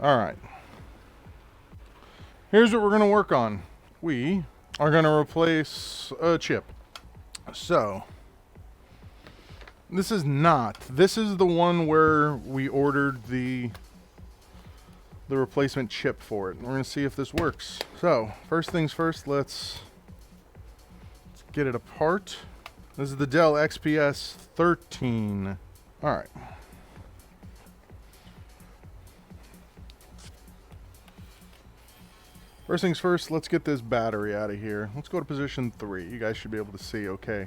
Alright. Here's what we're going to work on. We are going to replace a chip. So, this is the one where we ordered the replacement chip for it. We're going to see if this works. So, first things first, let's get it apart. This is the Dell XPS 13. Alright. First things first, let's get this battery out of here. Let's go to position 3. You guys should be able to see okay.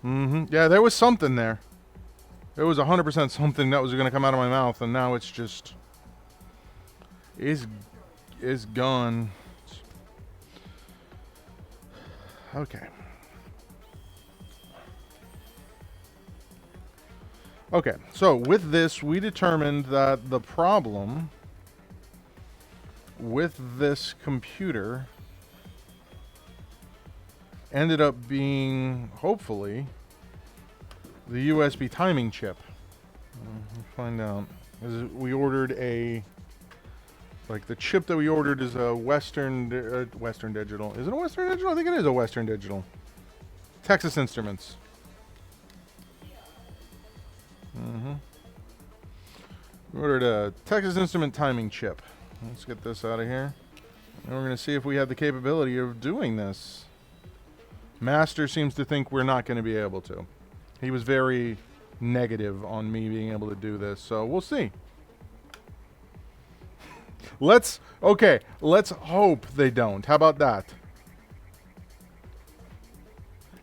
Yeah, there was something there. There was 100% something that was going to come out of my mouth, and now it's just... is gone. Okay. Okay, so with this, we determined that the problem with this computer ended up being, hopefully, the USB timing chip. Let's find out. We ordered a... like, the chip that we ordered is a Western Digital. Is it a Western Digital? I think it is a Western Digital. Texas Instruments. We ordered a Texas Instrument timing chip. Let's get this out of here. And we're going to see if we have the capability of doing this. Master seems to think we're not going to be able to. He was very negative on me being able to do this, so we'll see. Let's hope they don't. How about that?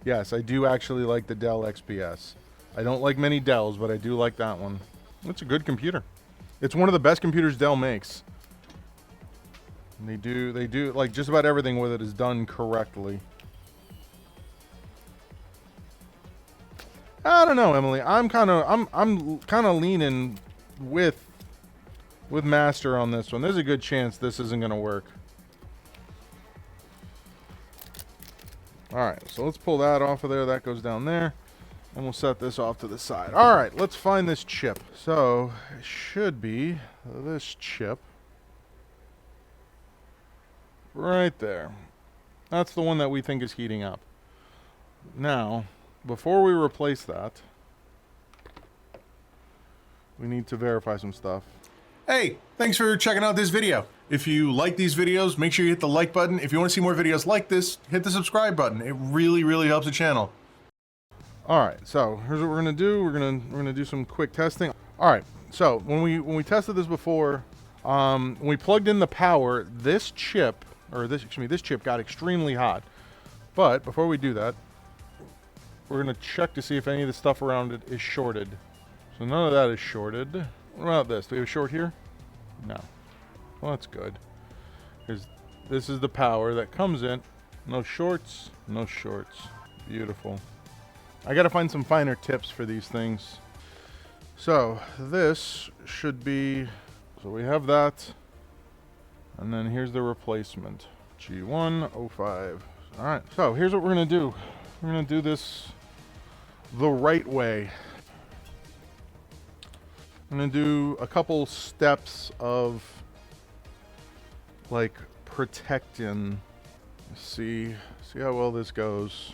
Yes, I do actually like the Dell XPS. I don't like many Dells, but I do like that one. It's a good computer. It's one of the best computers Dell makes. And they do, like, just about everything with it is done correctly. I don't know, Emily. I'm kind of leaning with Master on this one. There's a good chance this isn't going to work. Alright, so let's pull that off of there. That goes down there. And we'll set this off to the side. Alright, let's find this chip. So, it should be this chip. Right there. That's the one that we think is heating up. Now, before we replace that, we need to verify some stuff. Hey, thanks for checking out this video. If you like these videos, make sure you hit the like button. If you want to see more videos like this, hit the subscribe button. It really, really helps the channel. Alright, so here's what we're gonna do. We're gonna do some quick testing. Alright, so when we tested this before, when we plugged in the power, this chip got extremely hot. But before we do that, we're gonna check to see if any of the stuff around it is shorted. So none of that is shorted. What about this? Do we have a short here? No. Well, that's good. This is the power that comes in. No shorts, no shorts. Beautiful. I gotta find some finer tips for these things. So this should be, so we have that, and then here's the replacement, G105. All right, so here's what we're gonna do. We're gonna do this the right way. I'm gonna do a couple steps of like protecting. See how well this goes.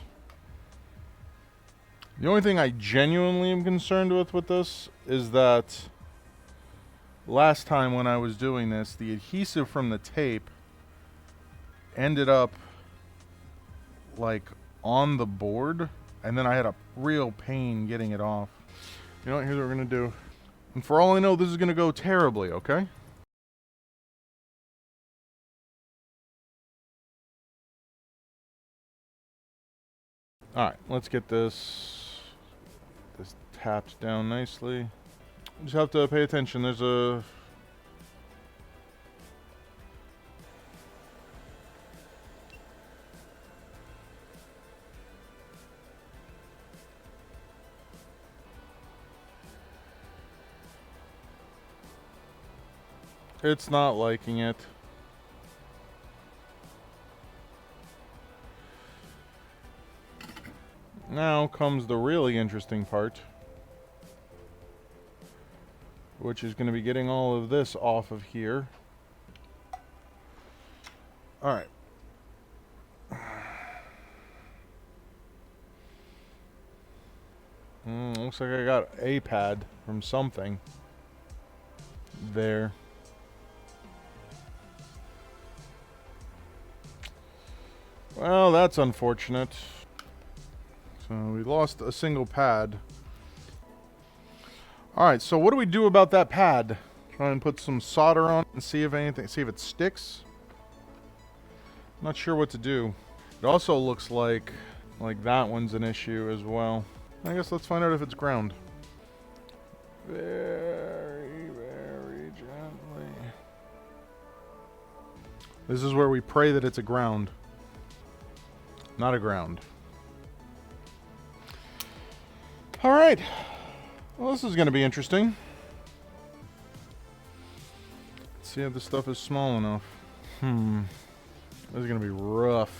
The only thing I genuinely am concerned with this is that last time when I was doing this, the adhesive from the tape ended up like on the board, and then I had a real pain getting it off. You know what, here's what we're gonna do. And for all I know, this is gonna go terribly, okay? Alright, let's get this tapped down nicely. Just have to pay attention. There's a... It's not liking it. Now comes the really interesting part. which is going to be getting all of this off of here. Alright. Looks like I got a pad from something there. Well, that's unfortunate. So we lost a single pad. Alright, so what do we do about that pad? Try and put some solder on it and see if it sticks. Not sure what to do. It also looks like that one's an issue as well. I guess let's find out if it's ground. Very, very gently. This is where we pray that it's a ground. Not a ground. Alright. Well, this is going to be interesting. Let's see if this stuff is small enough. This is going to be rough.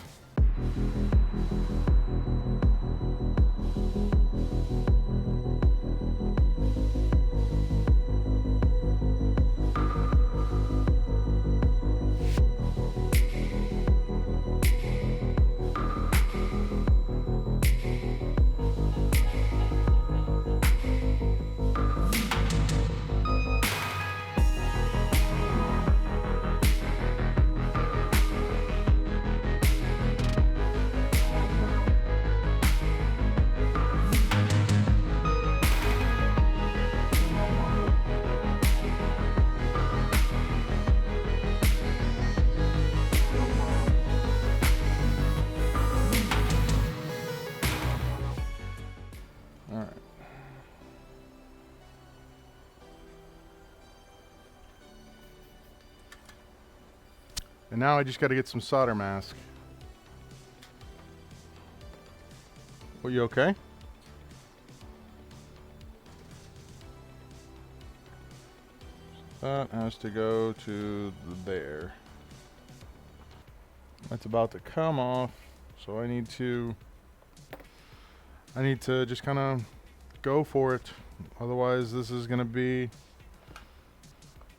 And now I just got to get some solder mask. Are you okay? That has to go to there. That's about to come off, so I need to just kind of go for it. Otherwise, this is going to be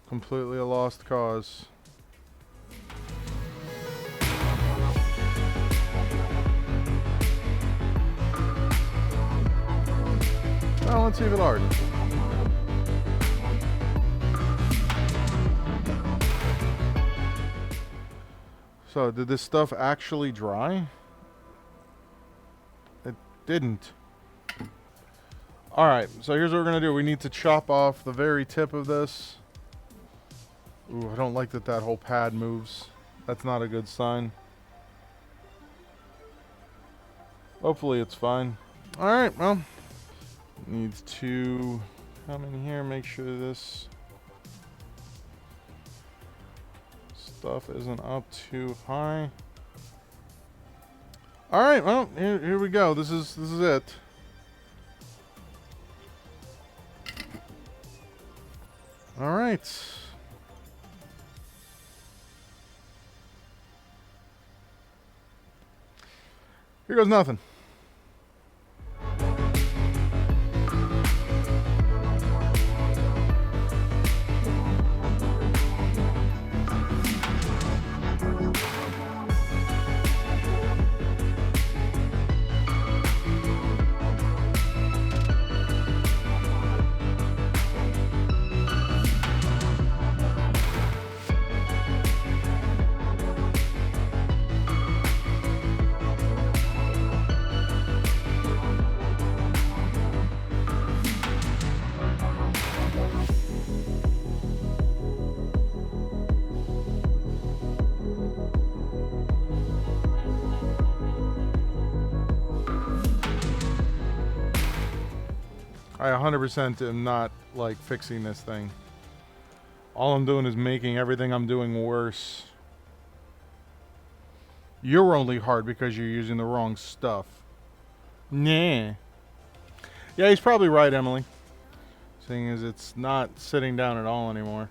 completely a lost cause. Well, let's see if it hardens. So, did this stuff actually dry? It didn't. Alright, so here's what we're going to do. We need to chop off the very tip of this. Ooh, I don't like that whole pad moves. That's not a good sign. Hopefully it's fine. Alright, well. Needs to come in here, make sure this stuff isn't up too high. Alright, well, here we go. This is it. Alright. Here goes nothing. I 100% am not, like, fixing this thing. All I'm doing is making everything I'm doing worse. You're only hard because you're using the wrong stuff. Nah. Yeah, he's probably right, Emily. Seeing as it's not sitting down at all anymore.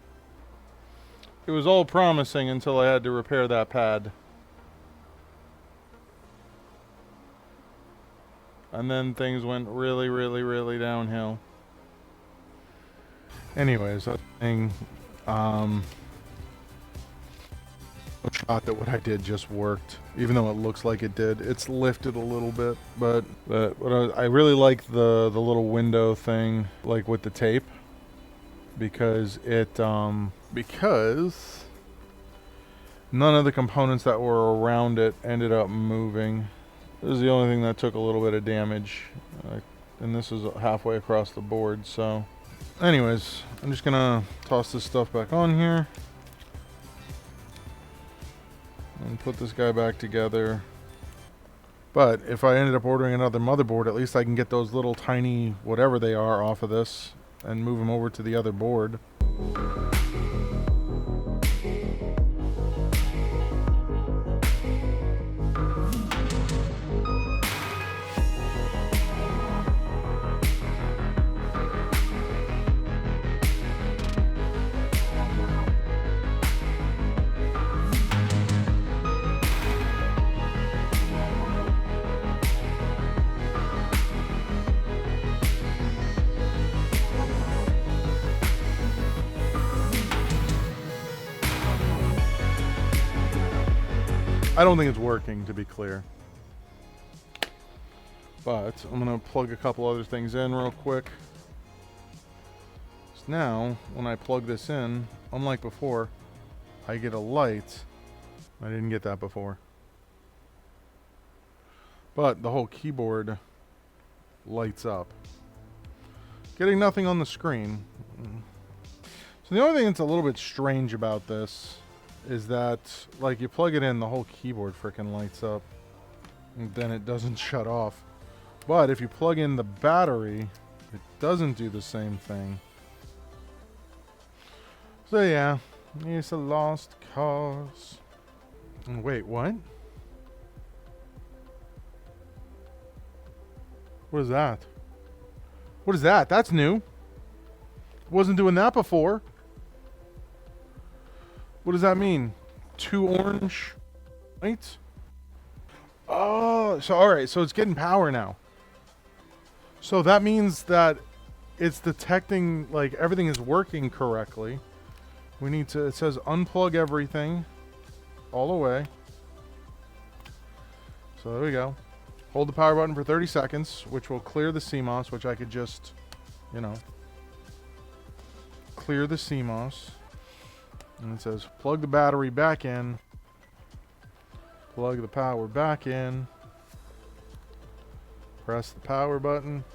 It was all promising until I had to repair that pad. And then things went really, really, really downhill. Anyways, that thing, no shot that what I did just worked, even though it looks like it did. It's lifted a little bit, but I really like the little window thing, like with the tape, because because none of the components that were around it ended up moving. This is the only thing that took a little bit of damage, and this is halfway across the board. So anyways, I'm just gonna toss this stuff back on here and put this guy back together. But if I ended up ordering another motherboard, at least I can get those little tiny whatever they are off of this and move them over to the other board. I don't think it's working, to be clear. But I'm going to plug a couple other things in real quick. So now, when I plug this in, unlike before, I get a light. I didn't get that before. But the whole keyboard lights up. Getting nothing on the screen. So the only thing that's a little bit strange about this is that, like, you plug it in, the whole keyboard freaking lights up, and then it doesn't shut off. But if you plug in the battery, it doesn't do the same thing. So yeah, it's a lost cause. Wait, what? What is that? What is that? That's new. Wasn't doing that before. What does that mean? 2 orange lights? Oh, so alright, so it's getting power now. So that means that it's detecting, like, everything is working correctly. We need to, it says unplug everything all the way. So there we go. Hold the power button for 30 seconds, which will clear the CMOS, which I could just, you know, clear the CMOS. And it says plug the battery back in, plug the power back in, press the power button,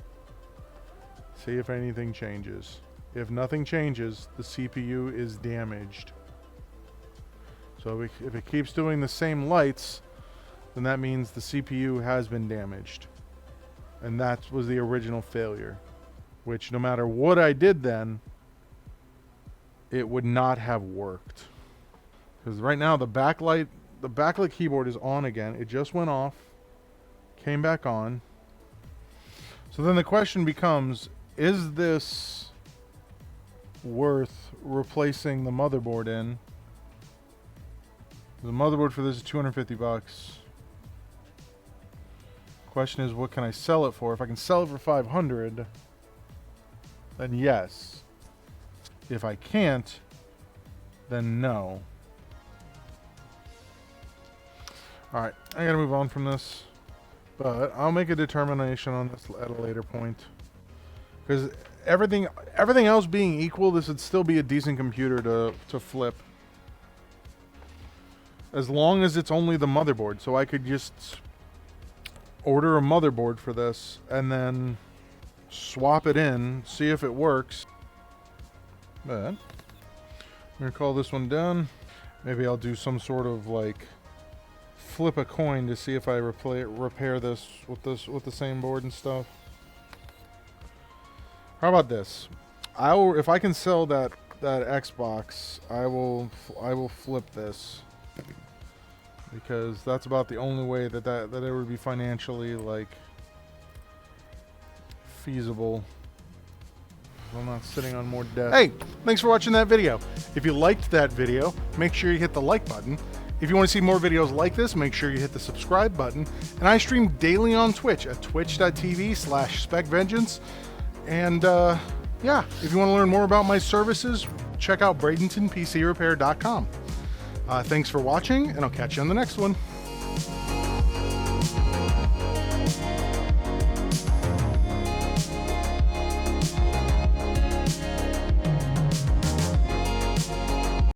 see if anything changes. If nothing changes, the CPU is damaged. So if it keeps doing the same lights, then that means the CPU has been damaged. And that was the original failure, which no matter what I did then, it would not have worked. Because right now the backlight keyboard is on again. It just went off, came back on. So then the question becomes, is this worth replacing the motherboard in? The motherboard for this is 250 bucks. Question is, what can I sell it for? If I can sell it for 500, then yes. If I can't, then no. Alright, I gotta move on from this. But I'll make a determination on this at a later point. Because everything else being equal, this would still be a decent computer to flip. As long as it's only the motherboard. So I could just order a motherboard for this and then swap it in, see if it works. But I'm gonna call this one done. Maybe I'll do some sort of like flip a coin to see if I repair this with the same board and stuff. How about this? If I can sell that Xbox, I will flip this, because that's about the only way that it would be financially like feasible. I'm not sitting on more debt. Hey, thanks for watching that video. If you liked that video, make sure you hit the like button. If you want to see more videos like this, make sure you hit the subscribe button. And I stream daily on Twitch at twitch.tv/SpecVengeance. And yeah, if you want to learn more about my services, check out BradentonPCRepair.com. Thanks for watching, and I'll catch you on the next one.